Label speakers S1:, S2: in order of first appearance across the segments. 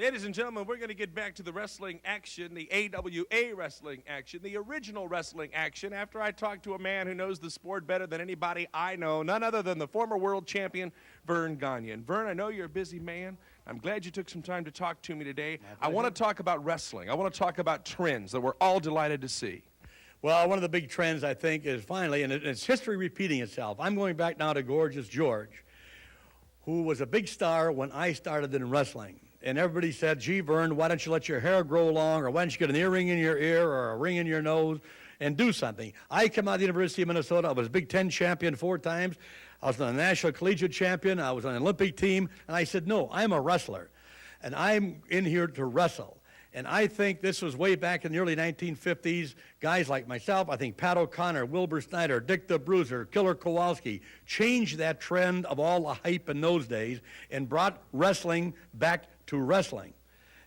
S1: Ladies and gentlemen, we're going to get back to the wrestling action, the AWA wrestling action, the original wrestling action, after I talk to a man who knows the sport better than anybody I know, none other than the former world champion, Verne Gagne. And Verne, I know you're a busy man. I'm glad you took some time to talk to me today. I want to talk about wrestling. I want to talk about trends that we're all delighted to see.
S2: Well, one of the big trends, I think, is finally, and it's history repeating itself. I'm going back now to Gorgeous George, who was a big star when I started in wrestling. And everybody said, gee, Verne, why don't you let your hair grow long, or why don't you get an earring in your ear or a ring in your nose and do something? I came out of the University of Minnesota. I was Big Ten champion 4 times. I was a national collegiate champion. I was on an Olympic team. And I said, no, I'm a wrestler, and I'm in here to wrestle. And I think this was way back in the early 1950s. Guys like myself, I think Pat O'Connor, Wilbur Snyder, Dick the Bruiser, Killer Kowalski changed that trend of all the hype in those days and brought wrestling back to wrestling.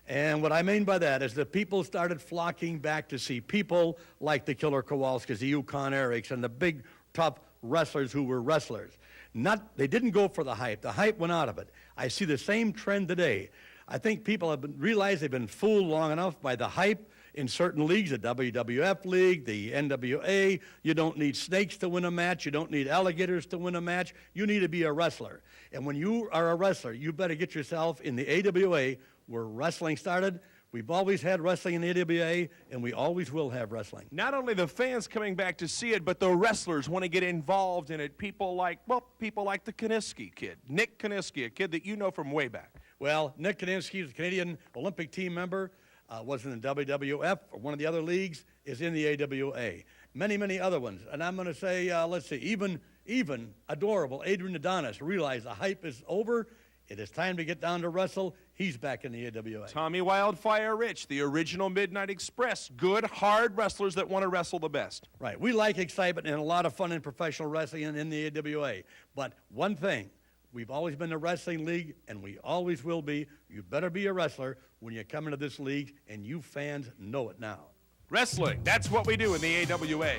S2: And what I mean by that is that people started flocking back to see people like the Killer Kowalskis, the Yukon Erics, and the big, tough wrestlers who were wrestlers. They didn't go for the hype. The hype went out of it. I see the same trend today. I think people have realized they've been fooled long enough by the hype in certain leagues, the WWF league, the NWA. You don't need snakes to win a match. You don't need alligators to win a match. You need to be a wrestler. And when you are a wrestler, you better get yourself in the AWA where wrestling started. We've always had wrestling in the AWA, and we always will have wrestling.
S1: Not only the fans coming back to see it, but the wrestlers want to get involved in it. People like the Kiniski kid, Nick Kiniski, a kid that you know from way back.
S2: Well, Nick Kiniski is a Canadian Olympic team member, was in the WWF, or one of the other leagues, is in the AWA. Many, many other ones. And I'm going to say, let's see, even adorable Adrian Adonis realized the hype is over. It is time to get down to wrestle. He's back in the AWA.
S1: Tommy Wildfire Rich, the original Midnight Express. Good, hard wrestlers that want to wrestle the best.
S2: Right. We like excitement and a lot of fun in professional wrestling and in the AWA. But one thing, we've always been a wrestling league, and we always will be. You better be a wrestler when you come into this league, and you fans know it now.
S1: Wrestling, that's what we do in the AWA.